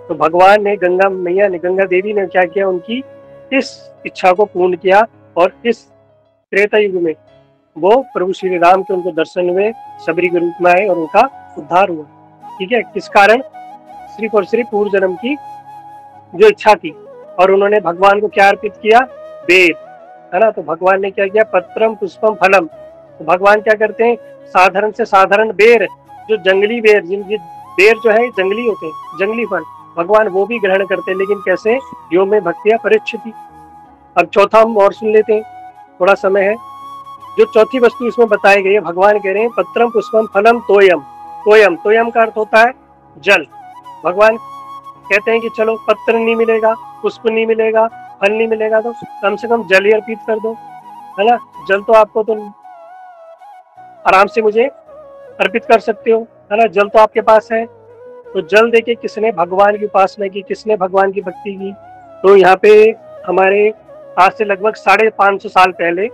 [SPEAKER 1] तो भगवान ने, गंगा मैया ने, गंगा देवी ने क्या किया, उनकी इस इच्छा को पूर्ण किया। और इस त्रेता युग में वो प्रभु श्री राम के उनको दर्शन हुए, सबरी के रूप में आए और उनका उद्धार हुआ। ठीक है, किस कारण? सिर्फ और सिर्फ पूर्व जन्म की जो इच्छा थी। और उन्होंने भगवान को क्या अर्पित किया? बेर, है ना। तो भगवान ने क्या किया? पत्रम पुष्पम फलम। तो भगवान क्या करते हैं? साधारण से साधारण बेर, जो जंगली बेर, जिनकी बेर जो है जंगली होते हैं, जंगली फल, भगवान वो भी ग्रहण करते हैं। लेकिन कैसे? यो में भक्तिया परीक्षिति। अब चौथा हम और सुन लेते हैं, थोड़ा समय है। जो चौथी वस्तु इसमें बताई गई है, भगवान कह रहे हैं पत्रम पुष्पम फलम तोयम। तोयम, तोयम का अर्थ होता है जल। भगवान कहते हैं कि चलो पत्र नहीं मिलेगा, पुष्प नहीं मिलेगा, फल नहीं मिलेगा, तो कम से कम जल ही अर्पित कर दो, है ना। जल तो आपको तो आराम से मुझे अर्पित कर सकते हो, है ना, जल तो आपके पास है। तो जल देके किसने भगवान की उपासना की, किसने भगवान की भक्ति की? तो यहाँ पे हमारे आज से लगभग 550 साल पहले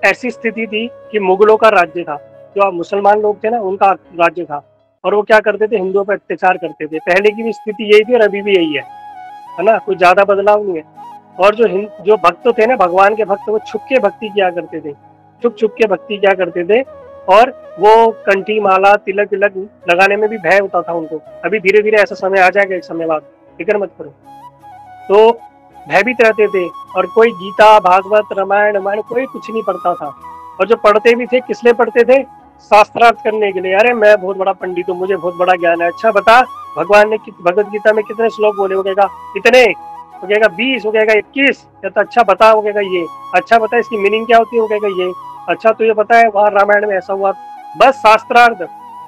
[SPEAKER 1] ऐसी स्थिति थी कि मुगलों का राज्य था। जो आप मुसलमान लोग थे ना, उनका राज्य था। और वो क्या करते थे? हिंदुओं पर अत्याचार करते थे। पहले की भी स्थिति यही थी और अभी भी यही है ना, कोई ज्यादा बदलाव नहीं है। और जो भक्त थे ना, भगवान के भक्त, वो छुप के भक्ति किया करते थे, छुप छुप के भक्ति किया करते थे। और वो कंठी माला तिलक तिलक लगाने में भी भय होता था उनको। अभी धीरे धीरे ऐसा समय आ जाएगा एक समय बाद, फिक्र मत करो। तो भयभीत रहते थे और कोई गीता भागवत रामायण रामायण कोई कुछ नहीं पढ़ता था। और जो पढ़ते भी थे किस लिए पढ़ते थे? शास्त्रार्थ करने के लिए। अरे मैं बहुत बड़ा पंडित हूँ, मुझे बहुत बड़ा ज्ञान है। अच्छा बता, भगवान ने भगवत गीता में कितने श्लोक बोले? हो गएगा इतने, हो गएगा 20, हो गएगा 21। कहता अच्छा बता, हो गएगा ये। अच्छा बता इसकी मीनिंग क्या होती है? हो गएगा ये। अच्छा तुझे पता है वहाँ रामायण में ऐसा हुआ? बस शास्त्रार्थ।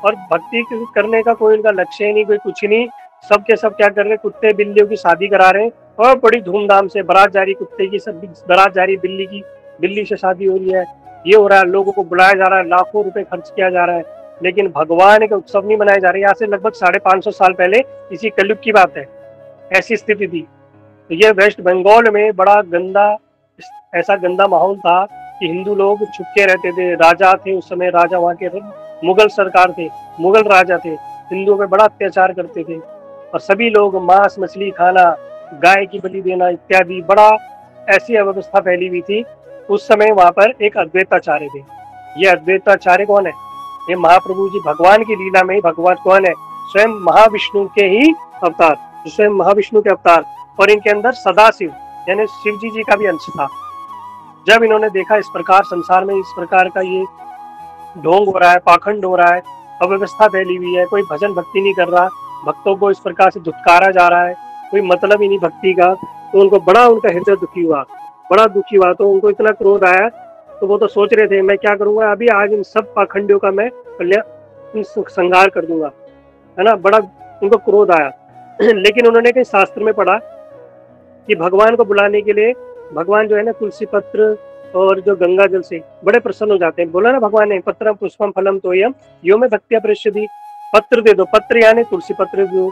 [SPEAKER 1] और भक्ति करने का कोई उनका लक्ष्य ही नहीं, कोई कुछ नहीं। सब के सब क्या कर रहे हैं? कुत्ते बिल्लियों की शादी करा रहे हैं और बड़ी धूमधाम से बारात जा रही, कुत्ते की सब बारात जा रही, बिल्ली की बिल्ली से शादी हो रही है, ये हो रहा है, लोगों को बुलाया जा रहा है, लाखों रुपए खर्च किया जा रहा है, लेकिन भगवान के उत्सव नहीं मनाए जा रहे। यहाँ से लगभग 550 साल पहले इसी कलयुग की बात है, ऐसी स्थिति थी। तो ये वेस्ट बंगाल में बड़ा गंदा, ऐसा गंदा माहौल था कि हिंदू लोग छुपके रहते थे। राजा थे उस समय, राजा वहाँ के मुगल सरकार थे, मुगल राजा थे, हिंदुओं पे बड़ा अत्याचार करते थे। और सभी लोग मांस मछली खाना, गाय की बलि देना इत्यादि, बड़ा ऐसी अव्यवस्था फैली हुई थी उस समय। वहां पर एक अद्वैताचार्य थे। ये अद्वैताचार्य कौन है? ये महाप्रभु जी भगवान की लीला में ही भगवान कौन है? स्वयं महाविष्णु के ही अवतार, स्वयं महाविष्णु के अवतार। और इनके अंदर सदाशिव यानी शिव जी का भी अंश था। जब इन्होंने देखा इस प्रकार संसार में इस प्रकार का ये ढोंग हो रहा है, पाखंड हो रहा है, अव्यवस्था फैली हुई है, कोई भजन भक्ति नहीं कर रहा, भक्तों को इस प्रकार से धुतकारा जा रहा है, कोई मतलब ही नहीं भक्ति का, तो उनको बड़ा उनका हृदय दुखी हुआ, बड़ा दुखी हुआ। तो उनको इतना क्रोध आया, तो वो तो सोच रहे थे मैं क्या करूंगा, अभी आज इन सब पाखंडियों का मैं संहार कर दूंगा, है ना। बड़ा उनको क्रोध आया। लेकिन उन्होंने कहीं शास्त्र में पढ़ा कि भगवान को बुलाने के लिए भगवान जो है ना, तुलसी पत्र और जो गंगा जल से बड़े प्रसन्न हो जाते हैं। बोला ना भगवान ने, पत्रम पुष्पम फलम तोयम यो में भक्त्या प्रसिद्धि। पत्र दे दो, पत्र यानी तुलसी पत्र दो,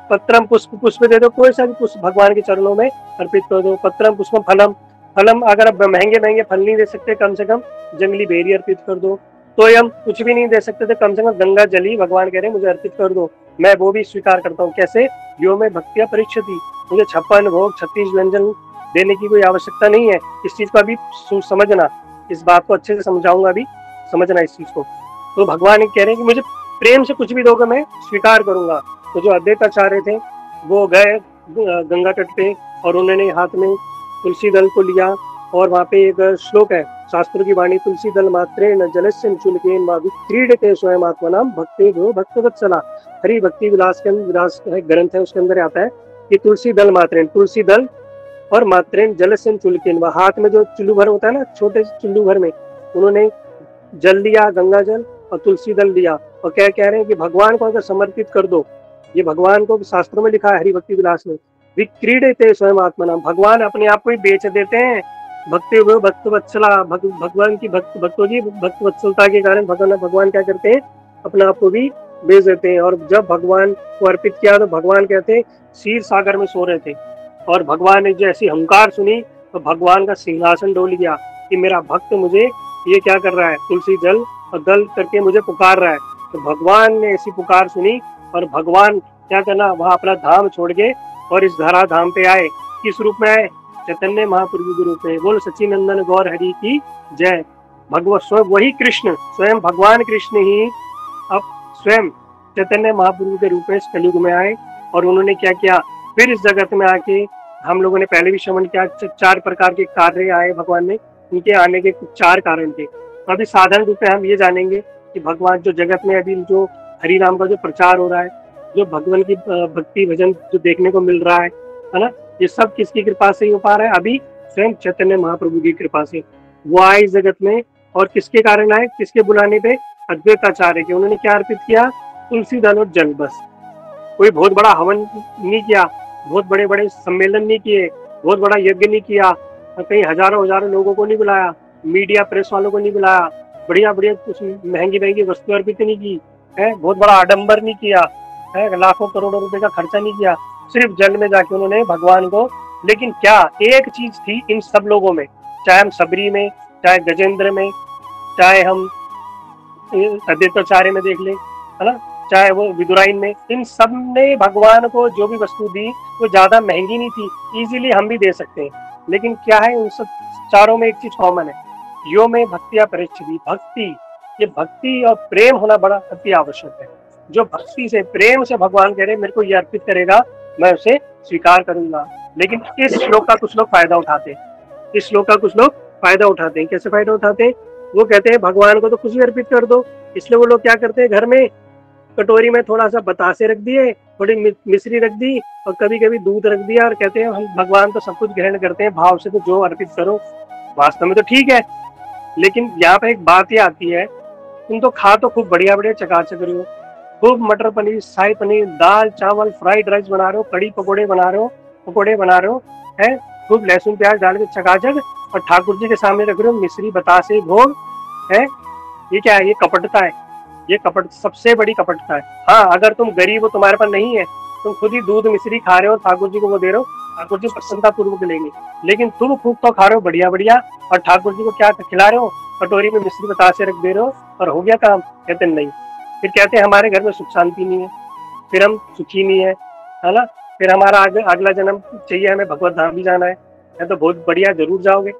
[SPEAKER 1] पत्रम पुष्प पुष्प दे दो, कोई सा भी पुष्प भगवान के चरणों में अर्पित कर दो। पत्रम पुष्पम फलम, फलम अगर आप महंगे महंगे फल नहीं दे सकते, कम से कम जंगली बेरी अर्पित कर दो। तोयम कुछ भी नहीं दे सकते थे, कम से कम गंगा जल ही भगवान कह रहे हैं मुझे अर्पित कर दो, मैं वो भी स्वीकार करता हूँ। कैसे? यो में भक्तिया परीक्षति, मुझे 56 भोग 36 व्यंजन देने की कोई आवश्यकता नहीं है। इस चीज को अभी समझना, इस बात को अच्छे से समझाऊंगा, अभी समझना इस चीज को। तो भगवान कह रहे हैं कि मुझे प्रेम से कुछ भी दोगे मैं स्वीकार करूंगा। तो जो अद्वैताचार्य थे वो गए गंगा तट पे और उन्होंने हाथ में तुलसी दल को लिया। और वहाँ पे एक श्लोक है शास्त्र की वाणी, तुलसी दल मात्रे न जलस्य चुलकेन क्रीडते स्वयं आत्मनाम भक्ते भो भक्तवत्सला। हरि भक्ति विलास के विलास ग्रंथ है, उसके अंदर आता है कि तुलसी दल मात्रेन, तुलसी दल और मात्रेन जलस्य चुलकेन, हाथ में जो चुल्लू भर होता है ना, छोटे चुल्लू भर में उन्होंने जल लिया, गंगा जल और तुलसी दल लिया। और क्या कह रहे हैं कि भगवान को अगर समर्पित कर दो, ये भगवान को शास्त्रों में लिखा है हरि भक्ति विलास में, विक्रीडते स्वयं आत्मनाम, भगवान अपने आप को ही बेच देते हैं। भक्ति हुए भक्त वत्सला, भगवान की भक्तों की भक्त वत्सलता के कारण भगवान क्या करते हैं, अपने आप को भी बेच देते हैं। और जब भगवान को अर्पित किया तो भगवान कहते हैं क्षीर सागर में सो रहे थे, और भगवान ने जैसी हंकार सुनी तो भगवान का सिंहासन डोल गया कि मेरा भक्त मुझे ये क्या कर रहा है, तुलसी जल और दल करके मुझे पुकार रहा है। तो भगवान ने ऐसी पुकार सुनी और भगवान क्या करना, वहां अपना धाम छोड़ के और इस धरा धाम पे आए। किस रूप में आए? चैतन्य महाप्रभु के रूप में। बोलो सच्चिनंदन गौर हरि की जय। भगवान स्वयं वही कृष्ण, स्वयं भगवान कृष्ण ही अब स्वयं चैतन्य महाप्रभु के रूप में इस कलयुग में आए। और उन्होंने क्या किया, फिर इस जगत में आके, हम लोगों ने पहले भी श्रवण किया, 4 प्रकार के कार्य आए भगवान ने, उनके आने के कुछ 4 कारण थे। अभी साधारण रूप में हम ये जानेंगे कि भगवान जो जगत में अभी जो हरि नाम का जो प्रचार हो रहा है, जो भगवान की भक्ति भजन जो देखने को मिल रहा है ना, ये सब किसकी कृपा से ही हो पा रहा है? अभी स्वयं चैतन्य महाप्रभु की कृपा से। वो आए इस जगत में और किसके कारण आए, किसके बुलाने पे? अद्वैताचार्य के। उन्होंने क्या अर्पित किया? तुलसी दल और जल, बस। कोई बहुत बड़ा हवन नहीं किया, बहुत बड़े बड़े सम्मेलन नहीं किए, बहुत बड़ा यज्ञ नहीं किया, कहीं हजारों लोगों को नहीं बुलाया, मीडिया प्रेस वालों को नहीं बुलाया, बढ़िया बढ़िया कुछ महंगी महंगी वस्तु अर्पित नहीं की है, बहुत बड़ा आडंबर नहीं किया है, लाखों करोड़ों रुपए का खर्चा नहीं किया, सिर्फ जल में जाके उन्होंने भगवान को। लेकिन क्या एक चीज थी इन सब लोगों में, चाहे हम सबरी में, चाहे गजेंद्र में, चाहे हम अद्वैताचार्य में देख ले, है ना, चाहे वो विदुराइन में, इन सब ने भगवान को जो भी वस्तु दी वो ज्यादा महंगी नहीं थी, इजीली हम भी दे सकते हैं। लेकिन क्या है, उन सब चारों में एक चीज कॉमन है, यो में भक्तिया परीक्षित, भक्ति, ये भक्ति और प्रेम होना बड़ा अति आवश्यक है। जो भक्ति से प्रेम से भगवान कह रहे मेरे को ये अर्पित करेगा, मैं उसे स्वीकार करूंगा। लेकिन इस श्लोक का कुछ लोग फायदा उठाते हैं, इस श्लोक का कुछ लोग फायदा उठाते हैं। कैसे फायदा उठाते हैं? वो कहते हैं भगवान को तो कुछ भी अर्पित कर दो, इसलिए वो लोग क्या करते हैं, घर में कटोरी में थोड़ा सा बतासे रख दिए, थोड़ी मिश्री रख दी और कभी कभी दूध रख दिया और कहते हैं हम भगवान तो सब कुछ ग्रहण करते हैं भाव से, तो जो अर्पित करो। वास्तव में तो ठीक है, लेकिन यहाँ पे एक बात ये आती है, तुम तो खा तो खूब बढ़िया बढ़िया चकाचक रहे हो, खूब मटर पनीर, शाही पनीर, दाल चावल, फ्राइड राइस बना रहे हो, कड़ी पकौड़े बना रहे हो है, खूब लहसुन प्याज डाल के चकाचक, और ठाकुर जी के सामने रख रहे हो मिश्री बतासे भोग है। ये क्या है? ये कपटता है, ये कपट सबसे बड़ी कपटता है। हाँ, अगर तुम गरीब हो, तुम्हारे पास नहीं है, तुम खुद ही दूध मिश्री खा रहे हो, ठाकुर जी को वो दे रहे हो, ठाकुर जी प्रसन्नता पूर्वक लेंगे। लेकिन तुम खूब तो खा रहे हो बढ़िया बढ़िया, और ठाकुर जी को क्या खिला रहे हो? कटोरी में मिश्री बतासे रख दे रहे हो, और हो गया काम? कहते नहीं। फिर कहते हैं हमारे घर में सुख शांति नहीं है, फिर हम सुखी नहीं है ना, फिर हमारा अगला जन्म चाहिए, हमें भगवत धाम भी जाना है तो बहुत बढ़िया, जरूर जाओगे,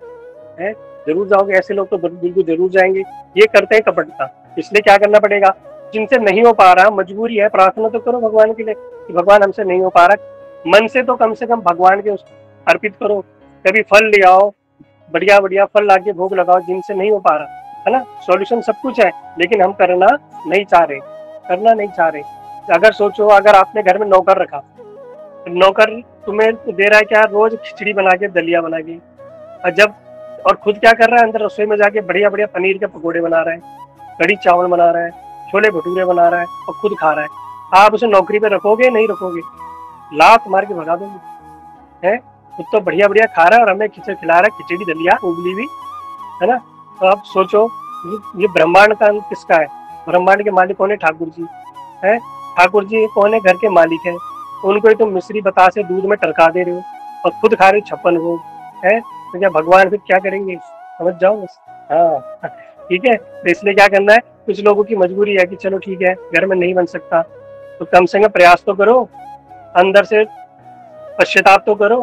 [SPEAKER 1] है जरूर जाओगे, ऐसे लोग तो बिल्कुल जरूर जाएंगे। ये करते हैं कपटता। इसलिए क्या करना पड़ेगा, जिनसे नहीं हो पा रहा, मजबूरी है, प्रार्थना तो करो भगवान के लिए कि भगवान हमसे नहीं हो पा रहा, मन से तो कम से कम भगवान के अर्पित करो। कभी फल ले आओ, बढ़िया बढ़िया फल लाके भोग लगाओ, जिनसे नहीं हो पा रहा, है ना। सॉल्यूशन सब कुछ है, लेकिन हम करना नहीं चाह रहे। अगर सोचो, अगर आपने घर में नौकर रखा, नौकर तुम्हें दे रहा है क्या? रोज खिचड़ी बना के, दलिया बना के, और खुद क्या कर रहा है? अंदर रसोई में जाके बढ़िया बढ़िया पनीर के पकौड़े बना रहा है, कड़ी चावल बना रहा है, छोले भटूरे बना रहा है और खुद खा रहा है। आप उसे नौकरी पे रखोगे? नहीं रखोगे, लात मार के भगा दोगे। है खुद तो बढ़िया बढ़िया खा रहा है और हमें खिचड़ी खिला रहा है, खिचड़ी दलिया उबली भी, है ना। तो आप सोचो, ये ब्रह्मांड का किसका है? ब्रह्मांड के मालिक कौन है? ठाकुर जी है। ठाकुर जी कौन है? घर के मालिक है। उनको ही तुम मिश्री बतासे दूध में टरका दे रहे हो और खुद खा रहे हो 56 भोग, है। तो क्या भगवान फिर क्या करेंगे? समझ जाओ बस। हाँ ठीक है। तो इसलिए क्या करना है, कुछ लोगों की मजबूरी है कि चलो ठीक है, घर में नहीं बन सकता तो कम से कम प्रयास तो करो, अंदर से पश्चाताप तो करो,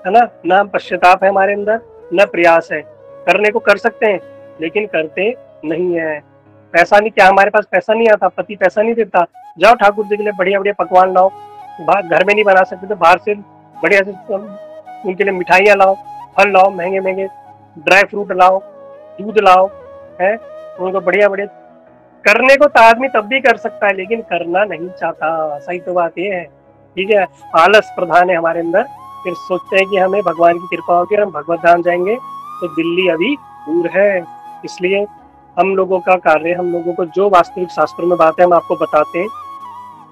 [SPEAKER 1] है ना। ना पश्चाताप है हमारे अंदर, न प्रयास है। करने को कर सकते हैं लेकिन करते नहीं है। पैसा नहीं, क्या हमारे पास पैसा नहीं आता? पति पैसा नहीं देता? जाओ ठाकुर जी के लिए बढ़िया बढ़िया पकवान लाओ, घर में नहीं बना सकते तो बाहर से बढ़िया से उनके लिए मिठाइयाँ लाओ, फल लाओ, महंगे महंगे ड्राई फ्रूट लाओ, दूध लाओ, है उनको बढ़िया बढ़िया। करने को तो आदमी तब भी कर सकता है, लेकिन करना नहीं चाहता। सही तो बात ये है, ठीक है। आलस प्रधान है हमारे अंदर। फिर सोचते हैं कि हमें भगवान की कृपा होगी और हम भगवत धाम जाएंगे, तो दिल्ली अभी दूर है। इसलिए हम लोगों का कार्य, हम लोगों को जो वास्तविक शास्त्रों में बात है हम आपको बताते हैं।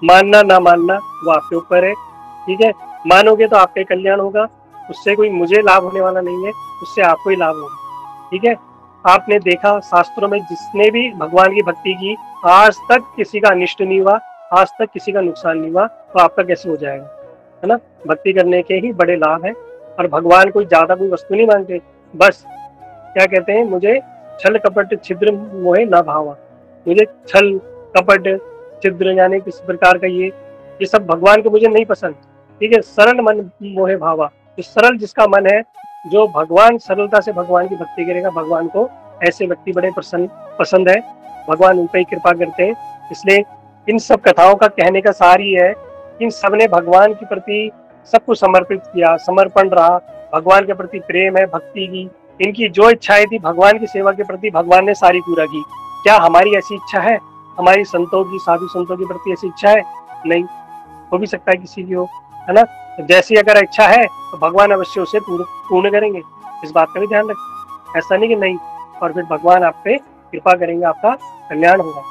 [SPEAKER 1] मानना ना मानना वो आपके ऊपर है, ठीक है। मानोगे तो आपका कल्याण होगा, उससे कोई मुझे लाभ होने वाला नहीं है, उससे आपको ही लाभ होगा, ठीक है। आपने देखा शास्त्रों में जिसने भी भगवान की भक्ति की, आज तक किसी का अनिष्ट नहीं हुआ, आज तक किसी का नुकसान नहीं हुआ, तो आपका कैसे हो जाएगा, है ना। भक्ति करने के ही बड़े लाभ हैं। और भगवान कोई ज्यादा कोई वस्तु नहीं मांगते, बस क्या कहते हैं, मुझे छल कपट छिद्र मोहे ना भावा। मुझे छल कपट छिद्र यानी किसी प्रकार का ये सब भगवान को मुझे नहीं पसंद, ठीक है। सरल मन मोहे भावा, जो सरल जिसका मन है, जो भगवान सरलता से भगवान की भक्ति करेगा, भगवान को ऐसे व्यक्ति बड़े पसंद है। भगवान उन पर ही कृपा करते हैं। इसलिए इन सब कथाओं का कहने का सार ही है, इन सब ने भगवान के प्रति सब कुछ समर्पित किया, समर्पण रहा, भगवान के प्रति प्रेम है, भक्ति की। इनकी जो इच्छाएं थी भगवान की सेवा के प्रति, भगवान ने सारी पूरा की। क्या हमारी ऐसी इच्छा है? हमारी संतों की, साधु संतों के प्रति ऐसी इच्छा है? नहीं। हो भी सकता है किसी की हो, है ना। तो जैसी अगर इच्छा है तो भगवान अवश्य उसे पूर्ण करेंगे, इस बात का भी ध्यान रखें। ऐसा नहीं कि नहीं, और फिर भगवान आप पे कृपा करेंगे, आपका कल्याण होगा।